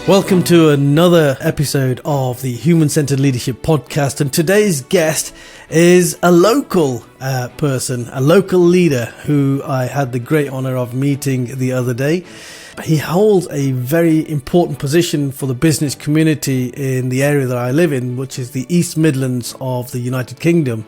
Welcome to another episode of the Human Centered Leadership Podcast, and today's guest is a local person, a local leader who I had the great honour of meeting the other day. He holds a very important position for the business community in the area that I live in, which is the East Midlands of the United Kingdom.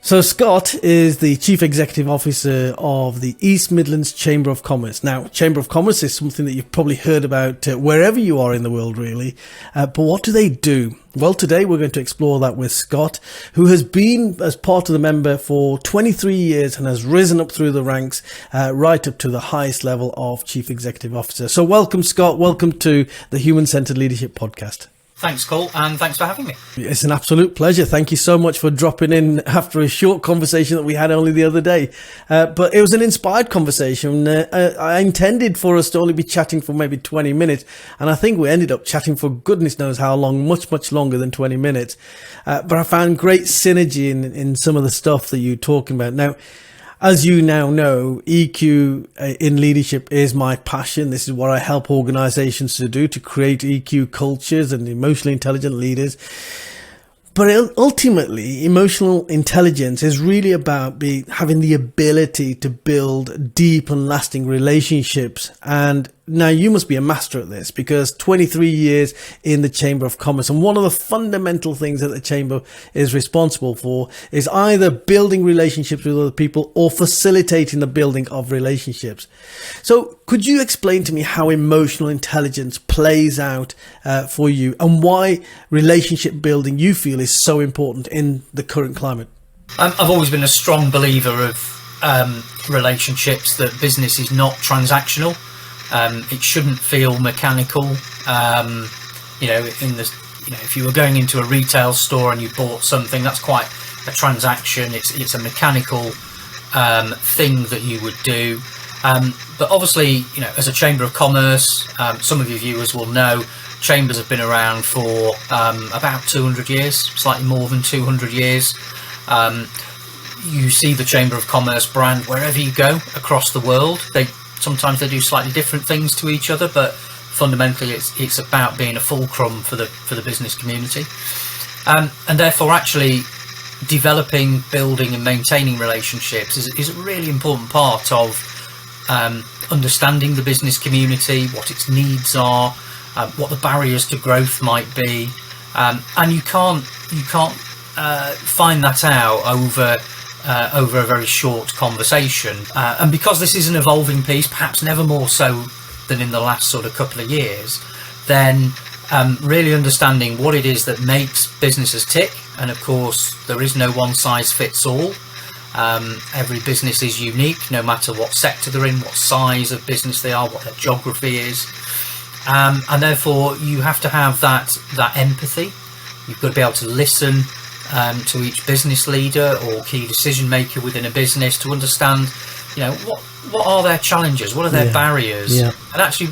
So Scott is the Chief Executive Officer of the East Midlands Chamber of Commerce. Now, Chamber of Commerce is something that you've probably heard about wherever you are in the world, really. But what do they do? Well, today we're going to explore that with Scott, who has been as part of the member for 23 years and has risen up through the ranks right up to the highest level of Chief Executive Officer. So welcome, Scott. Welcome to the Human Centered Leadership Podcast. Thanks, Kul, and thanks for having me. It's an absolute pleasure. Thank you so much for dropping in after a short conversation that we had only the other day. But it was an inspired conversation. I intended for us to only be chatting for maybe 20 minutes, and I think we ended up chatting for goodness knows how long, much longer than 20 minutes. But I found great synergy in some of the stuff that you're talking about. Now, as you now know, EQ in leadership is my passion. This is what I help organizations to do, to create EQ cultures and emotionally intelligent leaders. But ultimately, emotional intelligence is really about having the ability to build deep and lasting relationships. And now you must be a master at this, because 23 years in the Chamber of Commerce, and one of the fundamental things that the Chamber is responsible for is either building relationships with other people or facilitating the building of relationships. So could you explain to me how emotional intelligence plays out for you, and why relationship building you feel is so important in the current climate? I've always been a strong believer of relationships, that business is not transactional. It shouldn't feel mechanical. If you were going into a retail store and you bought something, that's quite a transaction. It's a mechanical thing that you would do. But obviously, as a Chamber of Commerce, some of your viewers will know, chambers have been around for about 200 years, slightly more than 200 years. You see the Chamber of Commerce brand wherever you go across the world. Sometimes they do slightly different things to each other, but fundamentally it's about being a fulcrum for the business community, and therefore actually developing, building and maintaining relationships is a really important part of understanding the business community, what its needs are, what the barriers to growth might be, and you can't find that out over a very short conversation, and because this is an evolving piece, perhaps never more so than in the last sort of couple of years, then really understanding what it is that makes businesses tick. And of course there is no one size fits all. Every business is unique, no matter what sector they're in, what size of business they are, what their geography is, and therefore you have to have that empathy. You've got to be able to listen to each business leader or key decision maker within a business to understand, what are their challenges, what are their barriers, and actually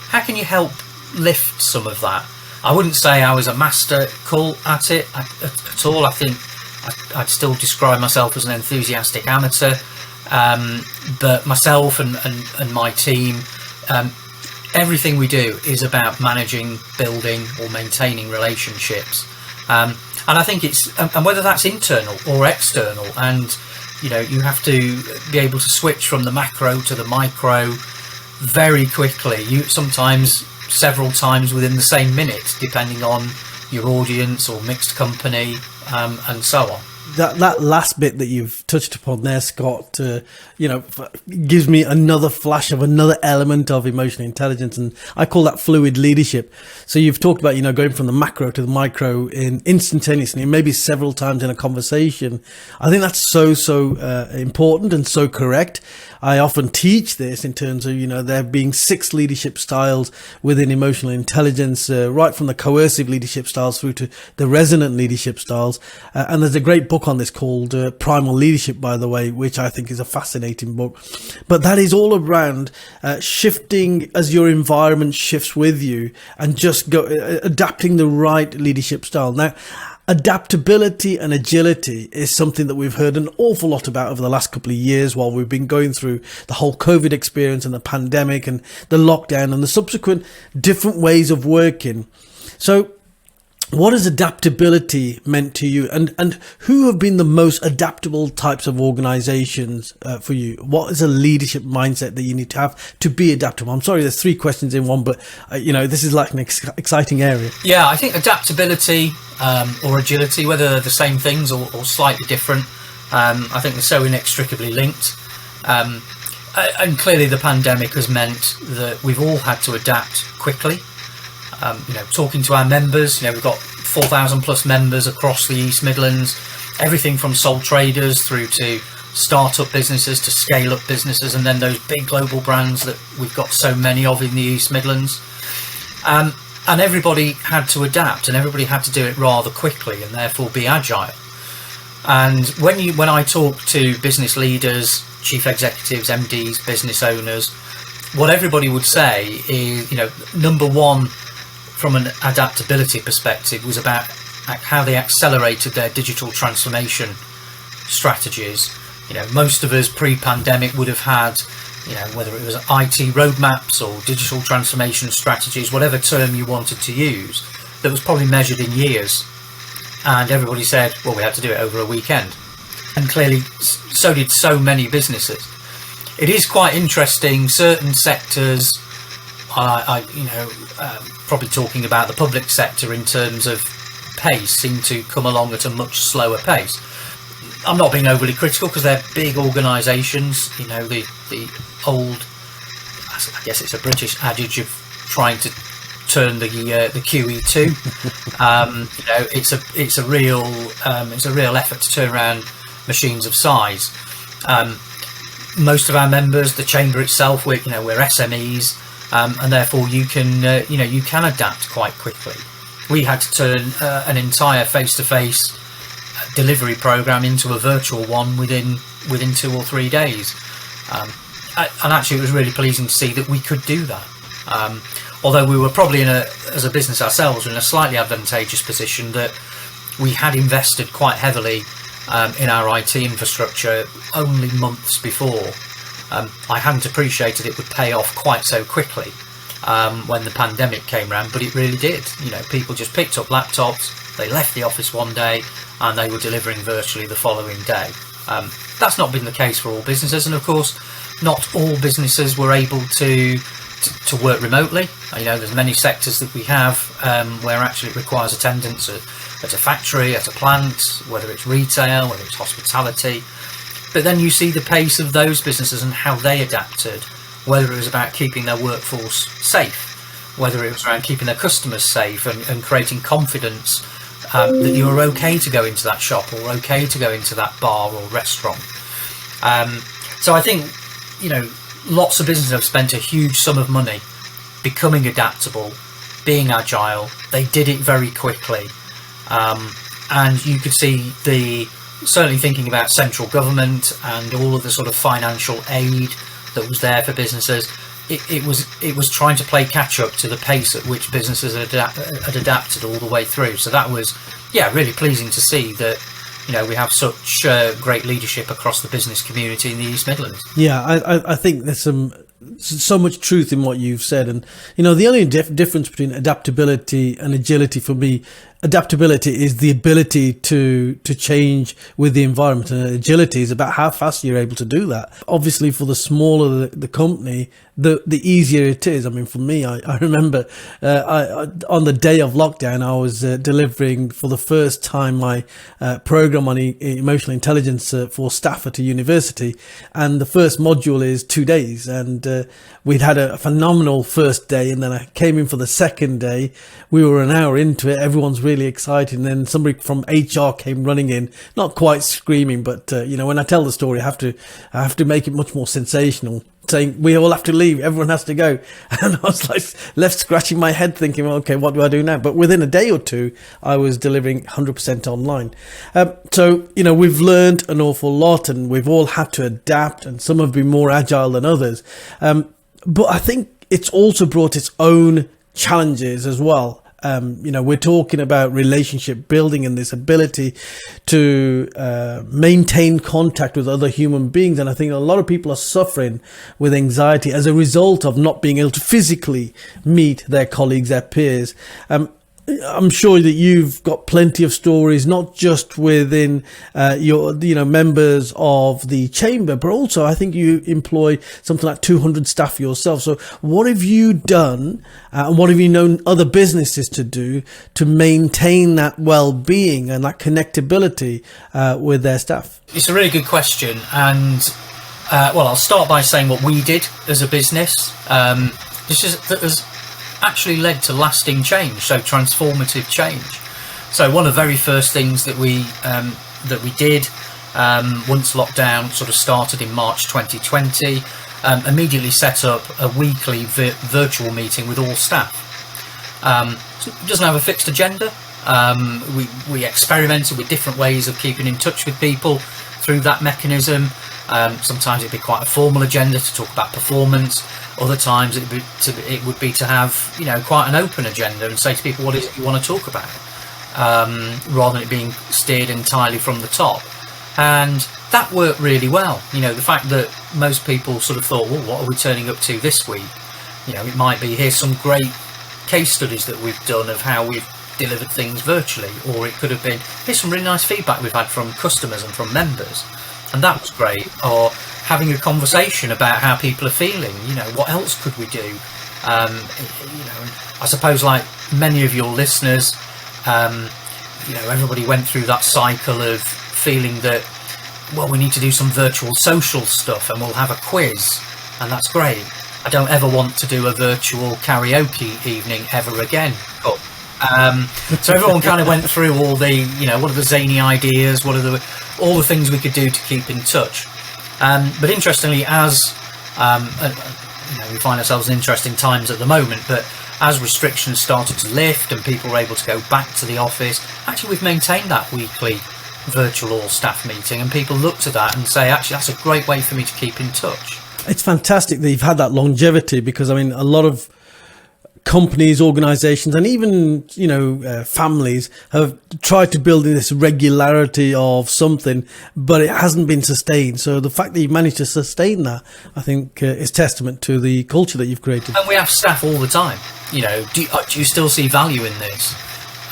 how can you help lift some of that. I wouldn't say I was a master, Kul, at it at all. I think I'd still describe myself as an enthusiastic amateur, but myself and my team, everything we do is about managing, building or maintaining relationships. And I think and whether that's internal or external, and you have to be able to switch from the macro to the micro very quickly. Sometimes several times within the same minute, depending on your audience or mixed company, and so on. That last bit that you've touched upon there, Scott, gives me another flash of another element of emotional intelligence, and I call that fluid leadership. So you've talked about, going from the macro to the micro instantaneously, maybe several times in a conversation. I think that's so important and so correct. I often teach this in terms of, there being 6 leadership styles within emotional intelligence, right from the coercive leadership styles through to the resonant leadership styles. And there's a great book on this called Primal Leadership, by the way, which I think is a fascinating book. But that is all around shifting as your environment shifts with you, and just adapting the right leadership style. Now, Adaptability and agility is something that we've heard an awful lot about over the last couple of years while we've been going through the whole COVID experience and the pandemic and the lockdown and the subsequent different ways of working. So what has adaptability meant to you, and who have been the most adaptable types of organizations for you? What is a leadership mindset that you need to have to be adaptable? I'm sorry, there's 3 questions in one, but this is like an exciting area. Yeah, I think adaptability or agility, whether they're the same things or slightly different, I think they're so inextricably linked. And clearly the pandemic has meant that we've all had to adapt quickly. Talking to our members, we've got 4,000 plus members across the East Midlands, everything from sole traders through to start-up businesses to scale-up businesses, and then those big global brands that we've got so many of in the East Midlands. And everybody had to adapt, and everybody had to do it rather quickly and therefore be agile. And when I talk to business leaders, chief executives, MDs, business owners, what everybody would say is, number one, from an adaptability perspective, was about how they accelerated their digital transformation strategies. Most of us pre-pandemic would have had, whether it was IT roadmaps or digital transformation strategies, whatever term you wanted to use, that was probably measured in years. And everybody said, well, we had to do it over a weekend. And clearly, so did so many businesses. It is quite interesting, certain sectors, probably talking about the public sector in terms of pace, seem to come along at a much slower pace. I'm not being overly critical because they're big organisations, the old, I guess it's a British adage of trying to turn the QE2. It's a real effort to turn around machines of size. Most of our members, the chamber itself, we're SMEs. And therefore you can adapt quite quickly. We had to turn an entire face-to-face delivery program into a virtual one within 2 or 3 days, and actually it was really pleasing to see that we could do that. Although we were probably as a business ourselves, in a slightly advantageous position that we had invested quite heavily in our IT infrastructure only months before. I hadn't appreciated it would pay off quite so quickly when the pandemic came around, but it really did. People just picked up laptops, they left the office one day, and they were delivering virtually the following day. That's not been the case for all businesses, and of course, not all businesses were able to work remotely. There's many sectors that we have where actually it requires attendance at a factory, at a plant, whether it's retail, whether it's hospitality. But then you see the pace of those businesses and how they adapted, whether it was about keeping their workforce safe, whether it was around keeping their customers safe and creating confidence that you were okay to go into that shop or okay to go into that bar or restaurant. So I think, lots of businesses have spent a huge sum of money becoming adaptable, being agile. They did it very quickly. And you could see certainly thinking about central government and all of the sort of financial aid that was there for businesses, it was trying to play catch up to the pace at which businesses had adapted all the way through. So that was, really pleasing to see that, we have such great leadership across the business community in the East Midlands. Yeah, I think there's so much truth in what you've said, and the only difference between adaptability and agility for me, adaptability is the ability to change with the environment, and agility is about how fast you're able to do that. Obviously, for the smaller the company, the easier it is. I mean, for me, I remember on the day of lockdown, I was delivering for the first time my program on emotional intelligence for staff at a university, and the first module is 2 days, and we'd had a phenomenal first day, and then I came in for the second day. We were an hour into it, everyone's really excited, and then somebody from HR came running in, not quite screaming, but when I tell the story, I have to make it much more sensational, saying we all have to leave, everyone has to go. And I was like left scratching my head thinking, well, okay, what do I do now? But within a day or two, I was delivering 100% online. So we've learned an awful lot, and we've all had to adapt, and some have been more agile than others. But I think it's also brought its own challenges as well. we're talking about relationship building and this ability to maintain contact with other human beings. And I think a lot of people are suffering with anxiety as a result of not being able to physically meet their colleagues, their peers. I'm sure that you've got plenty of stories, not just within your members of the chamber, but also I think you employ something like 200 staff yourself. So what have you done and what have you known other businesses to do to maintain that well-being and that connectability with their staff? It's a really good question, and I'll start by saying what we did as a business. There's actually led to lasting change, so transformative change. So one of the very first things that we did once lockdown sort of started in March 2020, immediately set up a weekly virtual meeting with all staff. So it doesn't have a fixed agenda. We experimented with different ways of keeping in touch with people through that mechanism. Sometimes it'd be quite a formal agenda to talk about performance. Other times it would be to have quite an open agenda and say to people what is it you want to talk about, rather than it being steered entirely from the top. And that worked really well. The fact that most people sort of thought, well, what are we turning up to this week? It might be, here's some great case studies that we've done of how we've delivered things virtually, or it could have been, here's some really nice feedback we've had from customers and from members, and that was great. Or having a conversation about how people are feeling, what else could we do? I suppose like many of your listeners, everybody went through that cycle of feeling that, well, we need to do some virtual social stuff and we'll have a quiz, and that's great. I don't ever want to do a virtual karaoke evening ever again. But, so everyone kind of went through all the, what are the zany ideas, what are all the things we could do to keep in touch. But interestingly, as we find ourselves in interesting times at the moment, but as restrictions started to lift and people were able to go back to the office, actually we've maintained that weekly virtual all staff meeting, and people look to that and say, actually that's a great way for me to keep in touch. It's fantastic that you've had that longevity, because a lot of companies, organizations, and even families have tried to build in this regularity of something, but it hasn't been sustained. So the fact that you've managed to sustain that, I think, is testament to the culture that you've created. And we have staff all the time. Do you still see value in this?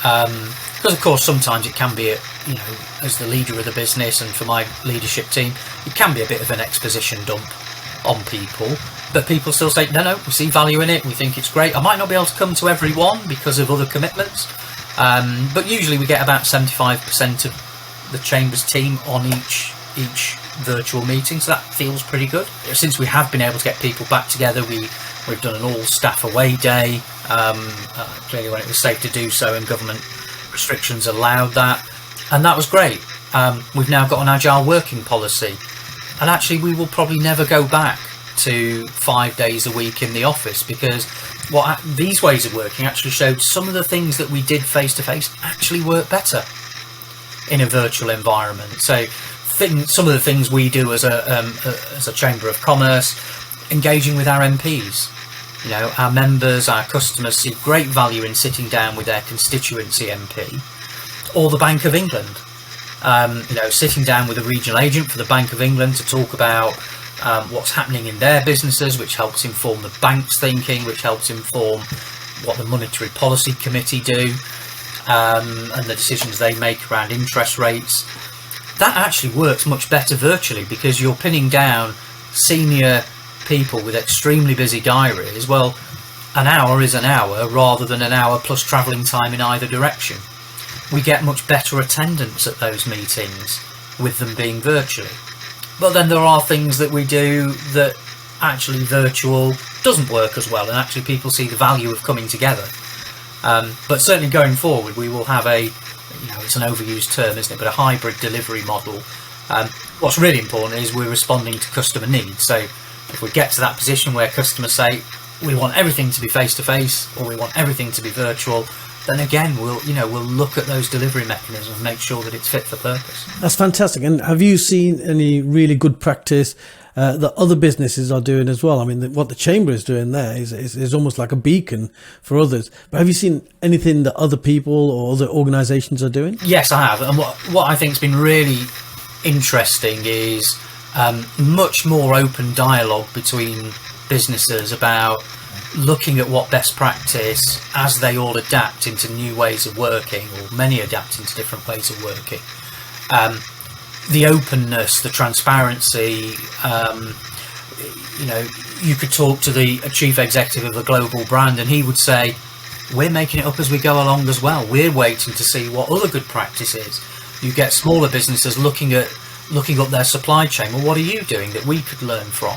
Because of course sometimes it can be as the leader of the business and for my leadership team, it can be a bit of an exposition dump on people. But people still say, no, we see value in it, we think it's great. I might not be able to come to every one because of other commitments, but usually we get about 75% of the Chamber's team on each virtual meeting, so that feels pretty good. Since we have been able to get people back together, we've done an all-staff away day, clearly when it was safe to do so and government restrictions allowed that, and that was great. We've now got an agile working policy, and actually we will probably never go back to 5 days a week in the office, because these ways of working actually showed some of the things that we did face to face actually work better in a virtual environment. So some of the things we do as a Chamber of Commerce, engaging with our MPs, our members, our customers see great value in sitting down with their constituency MP, or the Bank of England, sitting down with a regional agent for the Bank of England to talk about what's happening in their businesses, which helps inform the bank's thinking, which helps inform what the Monetary Policy Committee do, and the decisions they make around interest rates. That actually works much better virtually, because you're pinning down senior people with extremely busy diaries. Well, an hour is an hour rather than an hour plus travelling time in either direction. We get much better attendance at those meetings with them being virtually. But then there are things that we do that actually virtual doesn't work as well, and actually people see the value of coming together. But certainly going forward, we will have it's an overused term, isn't it, but a hybrid delivery model. What's really important is we're responding to customer needs. So if we get to that position where customers say, we want everything to be face-to-face, or we want everything to be virtual, then again we'll look at those delivery mechanisms and make sure that it's fit for purpose. That's fantastic. And have you seen any really good practice that other businesses are doing as well? I mean, what the Chamber is doing there is almost like a beacon for others. But have you seen anything that other people or other organisations are doing? Yes, I have. And what I think has been really interesting is much more open dialogue between businesses about looking at what best practice as they all adapt into new ways of working, or many adapt into different ways of working. The openness, the transparency, you could talk to the chief executive of a global brand and he would say, we're making it up as we go along as well. We're waiting to see what other good practice is. You get smaller businesses looking up their supply chain. Well, what are you doing that we could learn from?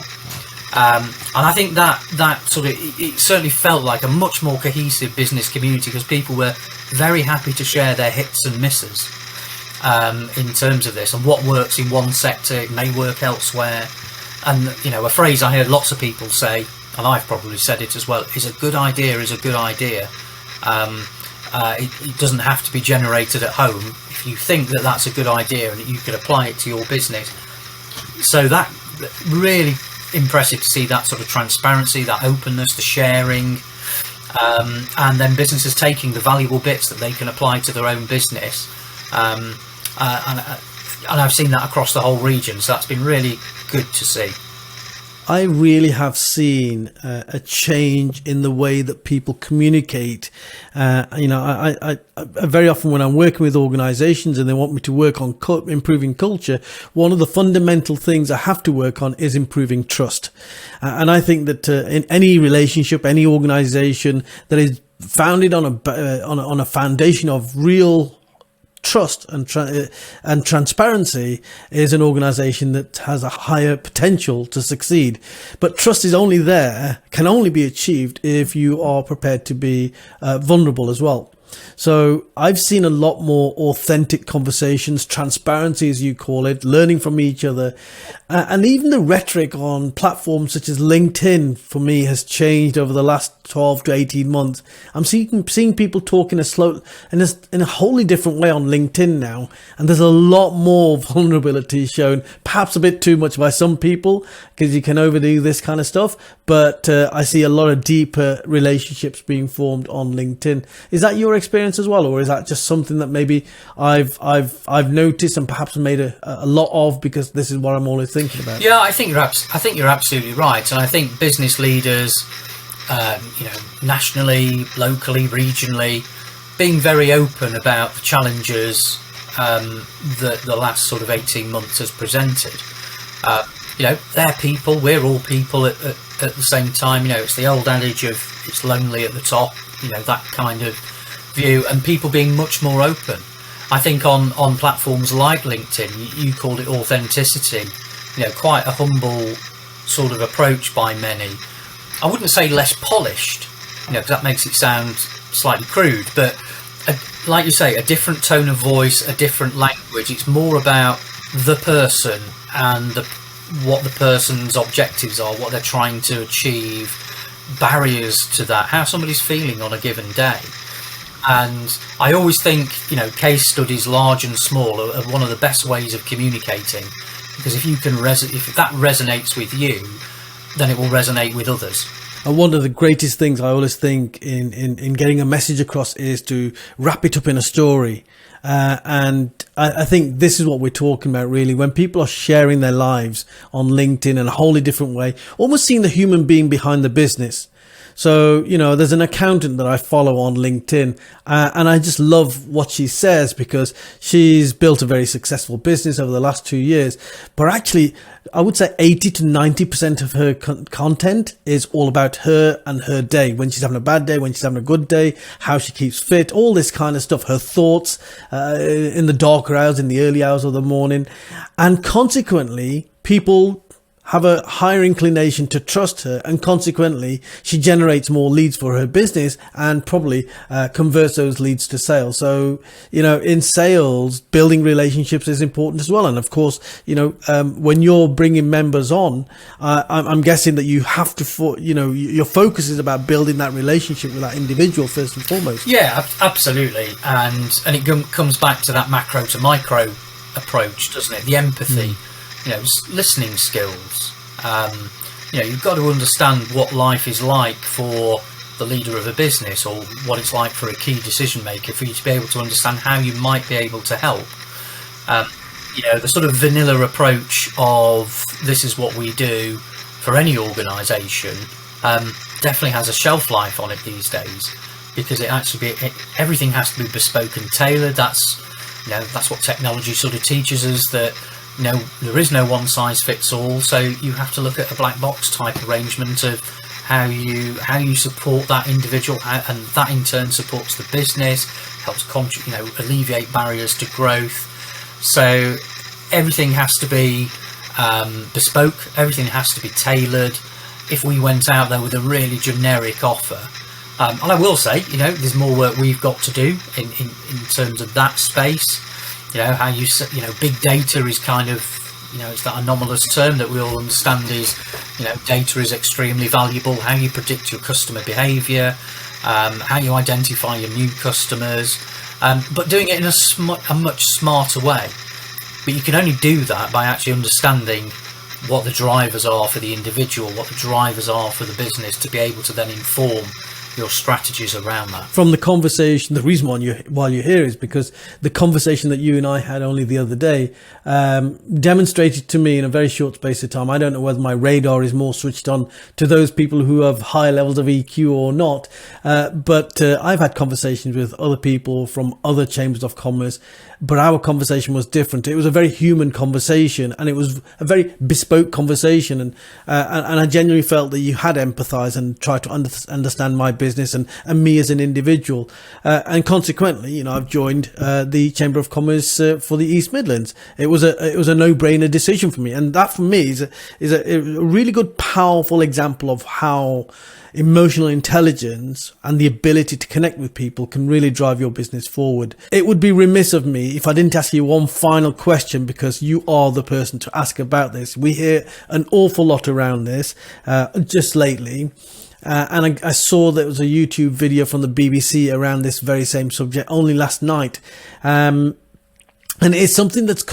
And I think that sort of, it certainly felt like a much more cohesive business community, because people were very happy to share their hits and misses in terms of this, and what works in one sector, it may work elsewhere. And, a phrase I heard lots of people say, and I've probably said it as well, is a good idea is a good idea. It doesn't have to be generated at home. If you think that that's a good idea and you could apply it to your business. So that really impressive to see that sort of transparency, that openness, the sharing, and then businesses taking the valuable bits that they can apply to their own business. And I've seen that across the whole region, so that's been really good to see. I really have seen a change in the way that people communicate. I very often when I'm working with organizations and they want me to work on improving culture, one of the fundamental things I have to work on is improving trust. And I think that in any relationship, any organization that is founded on a foundation of real trust and transparency is an organization that has a higher potential to succeed. But trust is can only be achieved if you are prepared to be vulnerable as well. So I've seen a lot more authentic conversations, transparency as you call it, learning from each other. And even the rhetoric on platforms such as LinkedIn for me has changed over the last 12 to 18 months. I'm seeing people talk in a wholly different way on LinkedIn now. And there's a lot more vulnerability shown, perhaps a bit too much by some people, because you can overdo this kind of stuff. But I see a lot of deeper relationships being formed on LinkedIn. Is that your experience as well, or is that just something that maybe I've noticed and perhaps made a lot of, because this is what I'm always thinking about? Yeah, I think you're absolutely right, and I think business leaders, nationally, locally, regionally, being very open about the challenges that the last sort of 18 months has presented. They're people, we're all people at the same time. It's the old adage of it's lonely at the top, that kind of view, and people being much more open. I think on platforms like LinkedIn, you called it authenticity, quite a humble sort of approach by many. I wouldn't say less polished, because that makes it sound slightly crude, but like you say, a different tone of voice, a different language. It's more about the person and what the person's objectives are, what they're trying to achieve, barriers to that, how somebody's feeling on a given day. And I always think, case studies, large and small, are one of the best ways of communicating, because if that resonates with you, then it will resonate with others. And one of the greatest things I always think in getting a message across is to wrap it up in a story. And I think this is what we're talking about, really, when people are sharing their lives on LinkedIn in a wholly different way, almost seeing the human being behind the business. So, there's an accountant that I follow on LinkedIn, and I just love what she says, because she's built a very successful business over the last 2 years. But actually, I would say 80 to 90% of her content is all about her and her day, when she's having a bad day, when she's having a good day, how she keeps fit, all this kind of stuff, her thoughts in the darker hours, in the early hours of the morning. And consequently, people have a higher inclination to trust her, and consequently she generates more leads for her business and probably converts those leads to sales. So, in sales, building relationships is important as well. And of course, when you're bringing members on, I'm guessing that you have to, your focus is about building that relationship with that individual first and foremost. Yeah, absolutely. And it comes back to that macro to micro approach, doesn't it? The empathy, listening skills. You've got to understand what life is like for the leader of a business, or what it's like for a key decision maker, for you to be able to understand how you might be able to help. The sort of vanilla approach of this is what we do for any organisation definitely has a shelf life on it these days, because everything has to be bespoke and tailored. That's what technology sort of teaches us, that there is no one size fits all. So you have to look at a black box type arrangement of how you support that individual, and that in turn supports the business, helps alleviate barriers to growth. So everything has to be bespoke, everything has to be tailored. If we went out there with a really generic offer, and I will say, there's more work we've got to do in terms of that space. Big data is kind of, it's that anomalous term that we all understand is, data is extremely valuable. How you predict your customer behaviour, how you identify your new customers, but doing it in a much smarter way. But you can only do that by actually understanding what the drivers are for the individual, what the drivers are for the business, to be able to then inform your strategies around that. From the conversation, the reason why you're here is because the conversation that you and I had only the other day demonstrated to me in a very short space of time. I don't know whether my radar is more switched on to those people who have high levels of EQ or not, but I've had conversations with other people from other chambers of commerce, but our conversation was different. It was a very human conversation, and it was a very bespoke conversation, and I genuinely felt that you had empathized and tried to understand my business and me as an individual, and consequently, I've joined the Chamber of Commerce for the East Midlands. It was a no-brainer decision for me, and that for me is a really good, powerful example of how emotional intelligence and the ability to connect with people can really drive your business forward. It would be remiss of me if I didn't ask you one final question, because you are the person to ask about this. We hear an awful lot around this just lately. And I saw there was a YouTube video from the BBC around this very same subject only last night. And it's something that's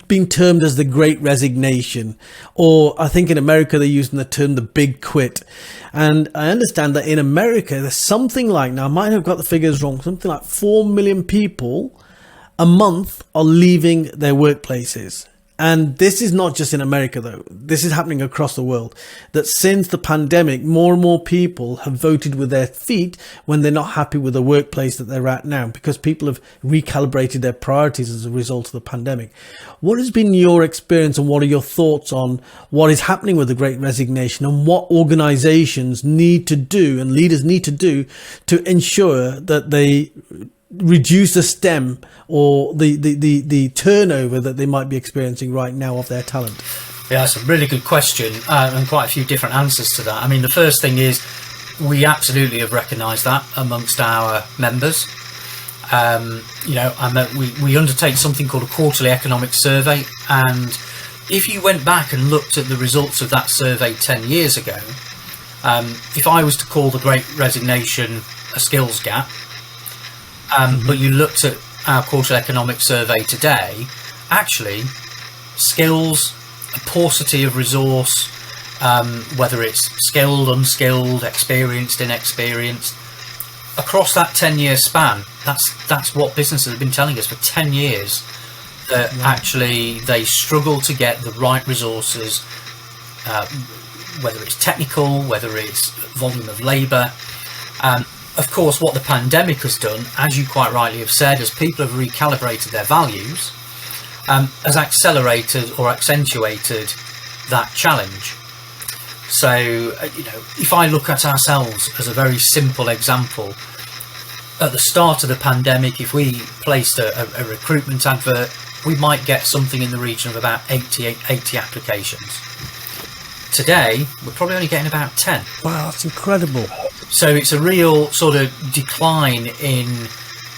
being termed as the Great Resignation, or I think in America they're using the term the Big Quit. And I understand that in America there's something like, now I might have got the figures wrong, something like 4 million people a month are leaving their workplaces. And this is not just in America, though. This is happening across the world. That since the pandemic, more and more people have voted with their feet when they're not happy with the workplace that they're at now, because people have recalibrated their priorities as a result of the pandemic. What has been your experience, and what are your thoughts on what is happening with the Great Resignation, and what organizations need to do and leaders need to do to ensure that they reduce the stem or the turnover that they might be experiencing right now of their talent? Yeah, that's a really good question, and quite a few different answers to that. I mean, the first thing is we absolutely have recognised that amongst our members. We undertake something called a quarterly economic survey, and if you went back and looked at the results of that survey 10 years ago, if I was to call the Great Resignation a skills gap, but you looked at our quarterly economic survey today, actually skills, a paucity of resource, whether it's skilled, unskilled, experienced, inexperienced, across that 10-year span, that's what businesses have been telling us for 10 years, that actually they struggle to get the right resources, whether it's technical, whether it's volume of labour. Of course, what the pandemic has done, as you quite rightly have said, as people have recalibrated their values, has accelerated or accentuated that challenge. So, if I look at ourselves as a very simple example, at the start of the pandemic, if we placed a recruitment advert, we might get something in the region of about 80 applications. today we're probably only getting about 10. Wow, that's incredible. So it's a real sort of decline in,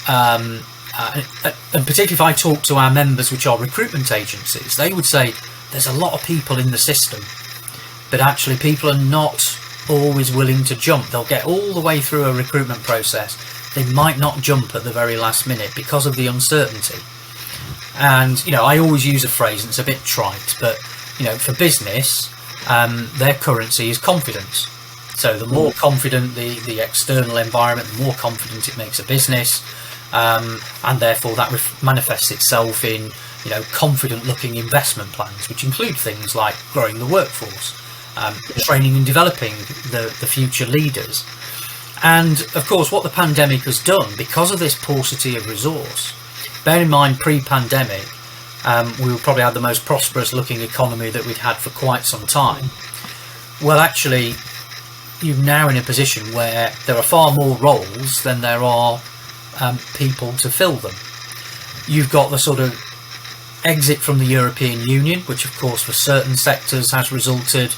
and particularly if I talk to our members, which are recruitment agencies, they would say there's a lot of people in the system, but actually people are not always willing to jump. They'll get all the way through a recruitment process. They might not jump at the very last minute because of the uncertainty. And, you know, I always use a phrase, and it's a bit trite, but, you know, for business, their currency is confidence. So the more confident the external environment, the more confident it makes a business, and therefore that manifests itself in, you know, confident looking investment plans, which include things like growing the workforce, training and developing the future leaders. And of course what the pandemic has done, because of this paucity of resource, bear in mind pre-pandemic we probably had the most prosperous looking economy that we'd had for quite some time. Well, actually you're now in a position where there are far more roles than there are people to fill them. You've got the sort of exit from the European Union, which of course for certain sectors has resulted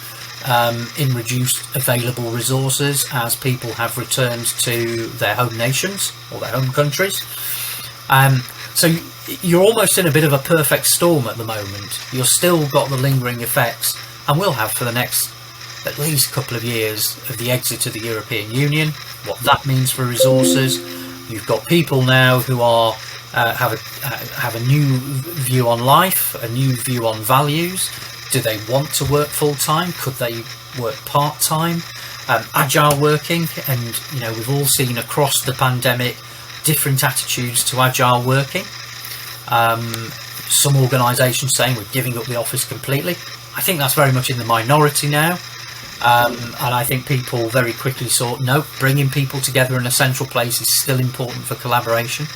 in reduced available resources as people have returned to their home nations or their home countries. So you're almost in a bit of a perfect storm at the moment. You've still got the lingering effects, and will have for the next at least couple of years, of the exit of the European Union, what that means for resources. You've got people now who are have a new view on life, a new view on values. Do they want to work full time? Could they work part time? Agile working, and you know, we've all seen across the pandemic different attitudes to agile working. Some organisations saying we're giving up the office completely. I think that's very much in the minority now, and I think people very quickly saw, no, bringing people together in a central place is still important for collaboration.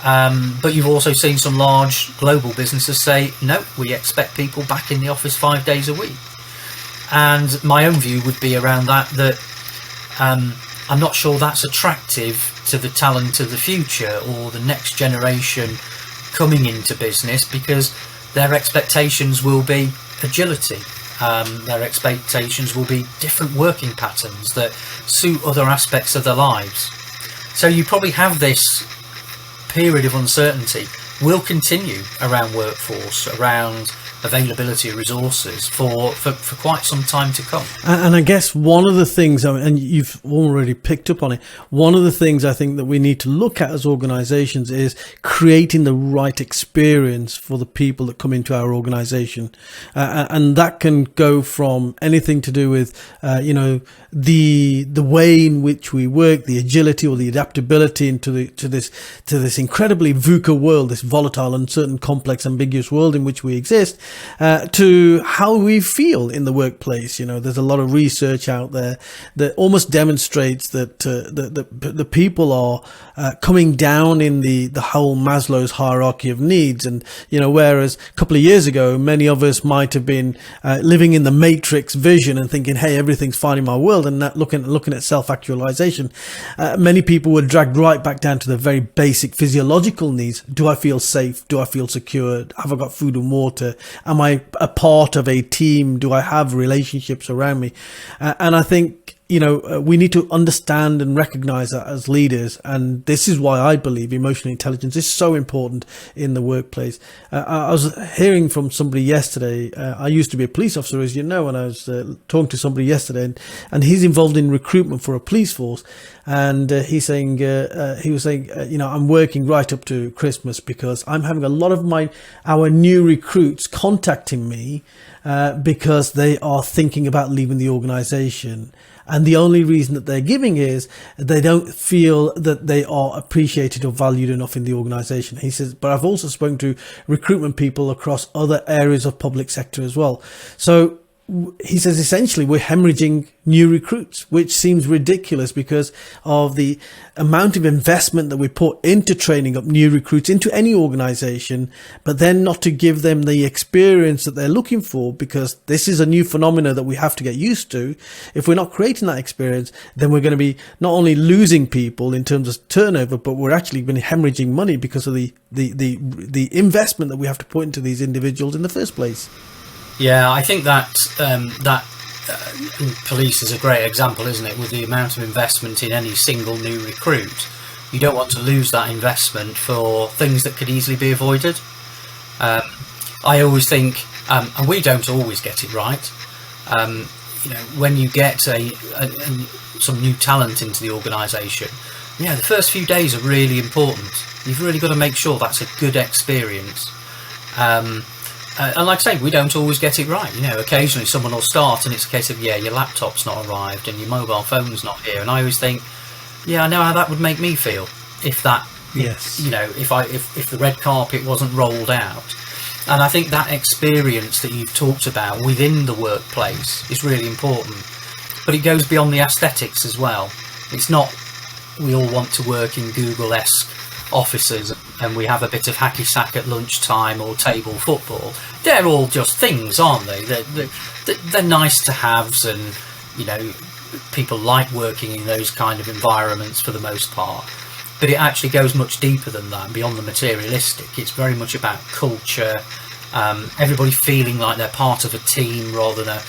But you've also seen some large global businesses say, no, we expect people back in the office 5 days a week. And my own view would be around that I'm not sure that's attractive to the talent of the future or the next generation coming into business, because their expectations will be agility. Their expectations will be different working patterns that suit other aspects of their lives. So you probably have this period of uncertainty will continue around workforce, around availability of resources for quite some time to come. And I guess one of the things, and you've already picked up on it, one of the things I think that we need to look at as organizations is creating the right experience for the people that come into our organization. And that can go from anything to do with, the way in which we work, the agility or the adaptability into this incredibly VUCA world, this volatile, uncertain, complex, ambiguous world in which we exist, to how we feel in the workplace. You know, there's a lot of research out there that almost demonstrates that the people are coming down in the whole Maslow's hierarchy of needs. And, you know, whereas a couple of years ago, many of us might have been living in the matrix vision and thinking, hey, everything's fine in my world, and not looking at self-actualization. Many people were dragged right back down to the very basic physiological needs. Do I feel safe? Do I feel secure? Have I got food and water? Am I a part of a team? Do I have relationships around me? And I think, we need to understand and recognize that as leaders. And this is why I believe emotional intelligence is so important in the workplace. I was hearing from somebody yesterday. I used to be a police officer, as you know, and I was talking to somebody yesterday, and he's involved in recruitment for a police force. And he was saying, I'm working right up to Christmas because I'm having a lot of our new recruits contacting me because they are thinking about leaving the organization. And the only reason that they're giving is they don't feel that they are appreciated or valued enough in the organization. He says, but I've also spoken to recruitment people across other areas of public sector as well. So he says, essentially, we're hemorrhaging new recruits, which seems ridiculous because of the amount of investment that we put into training up new recruits into any organization, but then not to give them the experience that they're looking for, because this is a new phenomena that we have to get used to. If we're not creating that experience, then we're going to be not only losing people in terms of turnover, but we're actually been hemorrhaging money because of the investment that we have to put into these individuals in the first place. Yeah, I think that police is a great example, isn't it? With the amount of investment in any single new recruit, you don't want to lose that investment for things that could easily be avoided. I always think, and we don't always get it right. When you get some new talent into the organisation, the first few days are really important. You've really got to make sure that's a good experience. And like I say, we don't always get it right. Occasionally someone will start and it's a case of, your laptop's not arrived and your mobile phone's not here. And I always think, I know how that would make me feel if that, yes, if the red carpet wasn't rolled out. And I think that experience that you've talked about within the workplace is really important. But it goes beyond the aesthetics as well. It's not, we all want to work in Google-esque offices and we have a bit of hacky sack at lunchtime or table football. They're all just things, aren't they? They're nice to haves, and people like working in those kind of environments for the most part. But it actually goes much deeper than that, beyond the materialistic. It's very much about culture, everybody feeling like they're part of a team rather than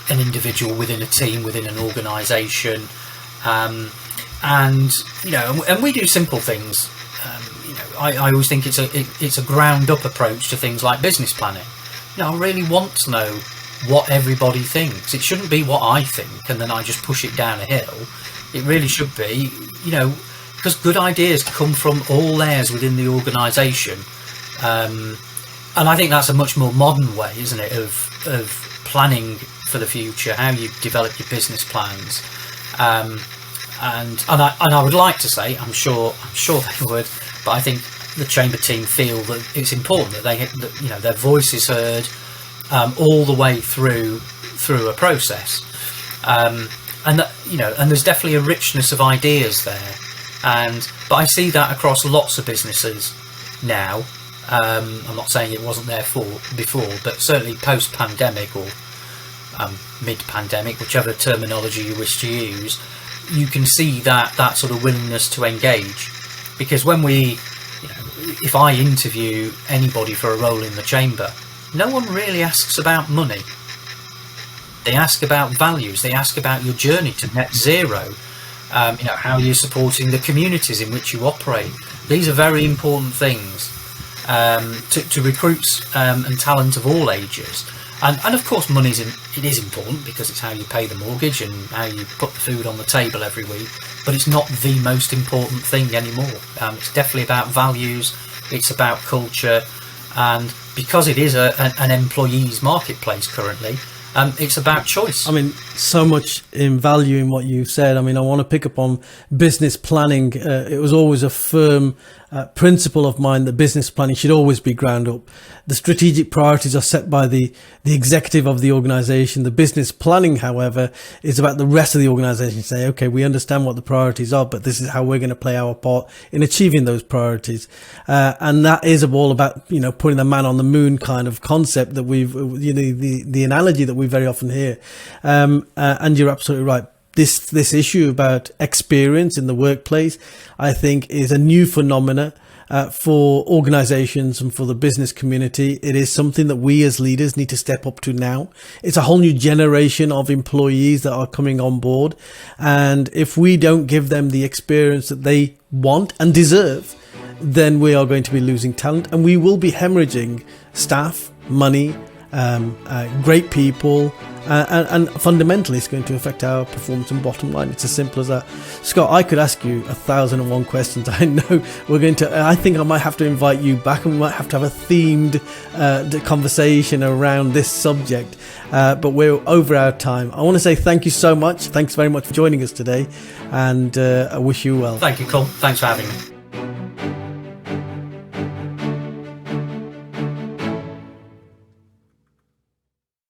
an individual within a team, within an organisation. And we do simple things. I always think it's a ground up approach to things like business planning. I really want to know what everybody thinks. It shouldn't be what I think and then I just push it down a hill. It really should be, because good ideas come from all layers within the organisation. And I think that's a much more modern way, isn't it, of planning for the future, how you develop your business plans. And I would like to say, I'm sure they would, but I think the chamber team feel that it's important that their voice is heard all the way through a process, and that and there's definitely a richness of ideas there, but I see that across lots of businesses now. I'm not saying it wasn't there before, but certainly post-pandemic or mid-pandemic, whichever terminology you wish to use. You can see that sort of willingness to engage, because when if I interview anybody for a role in the chamber, no one really asks about money. They ask about values. They ask about your journey to net zero. How you're supporting the communities in which you operate. These are very important things to recruits and talent of all ages. And of course, money is important because it's how you pay the mortgage and how you put the food on the table every week. But it's not the most important thing anymore. It's definitely about values. It's about culture, and because it is an employees' marketplace currently, it's about choice. I mean, so much in value in what you said. I mean, I want to pick up on business planning. It was always a firm principle of mine that business planning should always be ground up. The strategic priorities are set by the executive of the organization. The business planning, however, is about the rest of the organization. Say, okay, we understand what the priorities are, but this is how we're going to play our part in achieving those priorities. And that is all about, putting the man on the moon kind of concept that we've, the analogy that we very often hear. And you're absolutely right. This issue about experience in the workplace, I think, is a new phenomena for organizations and for the business community. It is something that we as leaders need to step up to now. It's a whole new generation of employees that are coming on board. And if we don't give them the experience that they want and deserve, then we are going to be losing talent, and we will be hemorrhaging staff, money, great people, and fundamentally it's going to affect our performance and bottom line. It's as simple as that. Scott, I could ask you 1,001 questions. I know I think I might have to invite you back, and we might have to have a themed conversation around this subject, but we're over our time. I want to say thank you so much. Thanks very much for joining us today, and I wish you well. Thank you, Kul. Thanks for having me.